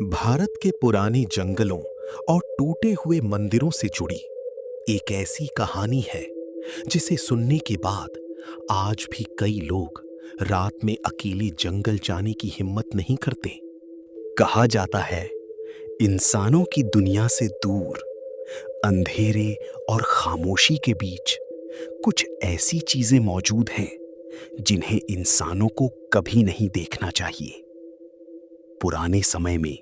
भारत के पुराने जंगलों और टूटे हुए मंदिरों से जुड़ी एक ऐसी कहानी है जिसे सुनने के बाद आज भी कई लोग रात में अकेले जंगल जाने की हिम्मत नहीं करते। कहा जाता है, इंसानों की दुनिया से दूर, अंधेरे और खामोशी के बीच कुछ ऐसी चीजें मौजूद हैं जिन्हें इंसानों को कभी नहीं देखना चाहिए। पुराने समय में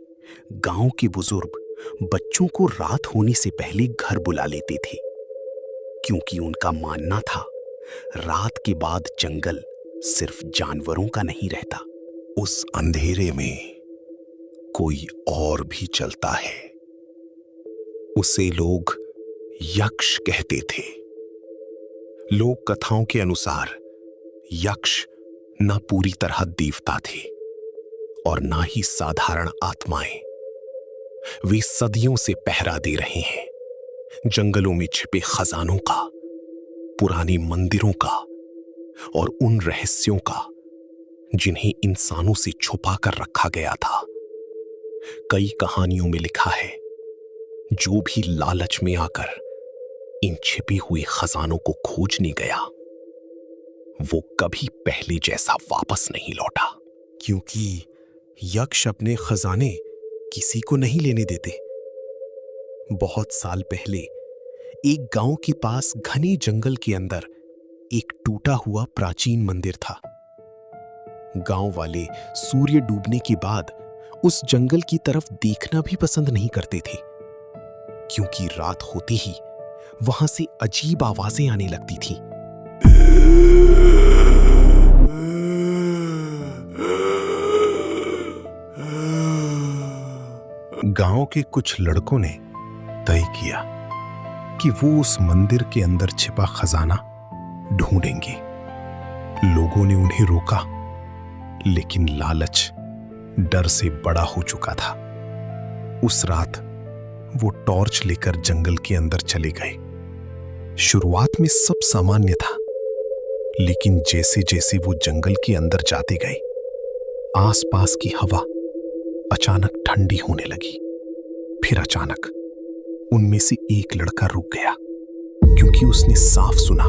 गांव के बुजुर्ग बच्चों को रात होने से पहले घर बुला लेते थे, क्योंकि उनका मानना था रात के बाद जंगल सिर्फ जानवरों का नहीं रहता, उस अंधेरे में कोई और भी चलता है। उसे लोग यक्ष कहते थे। लोक कथाओं के अनुसार यक्ष न पूरी तरह देवता थे और ना ही साधारण आत्माएं। वे सदियों से पहरा दे रहे हैं जंगलों में छिपे खजानों का, पुराने मंदिरों का और उन रहस्यों का जिन्हें इंसानों से छुपा कर रखा गया था। कई कहानियों में लिखा है, जो भी लालच में आकर इन छिपे हुए खजानों को खोजने गया, वो कभी पहले जैसा वापस नहीं लौटा, क्योंकि यक्ष अपने खजाने किसी को नहीं लेने देते। बहुत साल पहले एक गांव के पास घने जंगल के अंदर एक टूटा हुआ प्राचीन मंदिर था। गांव वाले सूर्य डूबने के बाद उस जंगल की तरफ देखना भी पसंद नहीं करते थे, क्योंकि रात होते ही वहां से अजीब आवाजें आने लगती थीं। गांव के कुछ लड़कों ने तय किया कि वो उस मंदिर के अंदर छिपा खजाना ढूंढेंगे। लोगों ने उन्हें रोका, लेकिन लालच डर से बड़ा हो चुका था। उस रात वो टॉर्च लेकर जंगल के अंदर चले गए। शुरुआत में सब सामान्य था, लेकिन जैसे जैसे वो जंगल के अंदर जाते गए, आसपास की हवा अचानक ठंडी होने लगी। फिर अचानक उनमें से एक लड़का रुक गया, क्योंकि उसने साफ सुना,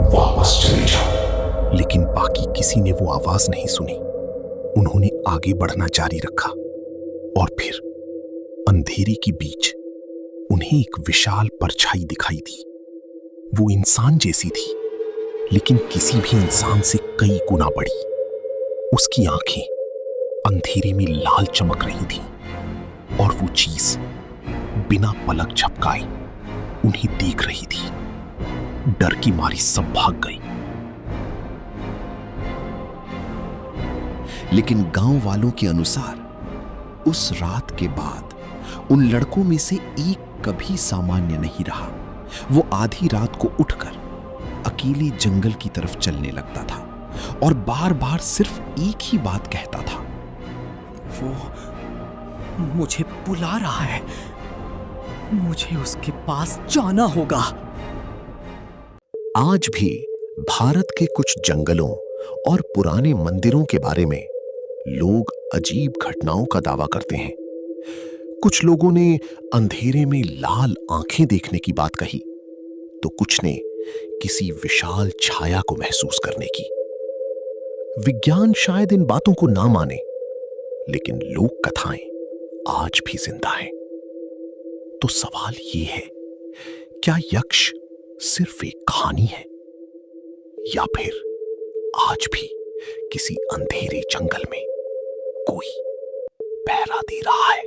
वापस चले जाओ। लेकिन बाकी किसी ने वो आवाज नहीं सुनी। उन्होंने आगे बढ़ना जारी रखा और फिर अंधेरे के बीच उन्हें एक विशाल परछाई दिखाई दी। वो इंसान जैसी थी, लेकिन किसी भी इंसान से कई गुना बड़ी। उसकी आंखें अंधेरे में लाल चमक रही थीं और वो चीज बिना पलक झपकाए उन्हें देख रही थी। डर की मारी सब भाग गए। लेकिन गांव वालों के अनुसार उस रात के बाद उन लड़कों में से एक कभी सामान्य नहीं रहा। वो आधी रात को उठकर अकेले जंगल की तरफ चलने लगता था और बार बार सिर्फ एक ही बात कहता था, वो मुझे बुला रहा है, मुझे उसके पास जाना होगा। आज भी भारत के कुछ जंगलों और पुराने मंदिरों के बारे में लोग अजीब घटनाओं का दावा करते हैं। कुछ लोगों ने अंधेरे में लाल आंखें देखने की बात कही, तो कुछ ने किसी विशाल छाया को महसूस करने की। विज्ञान शायद इन बातों को ना माने, लेकिन लोक कथाएं आज भी जिंदा हैं। तो सवाल ये है, क्या यक्ष सिर्फ एक कहानी है, या फिर आज भी किसी अंधेरे जंगल में कोई पहरा दे रहा है?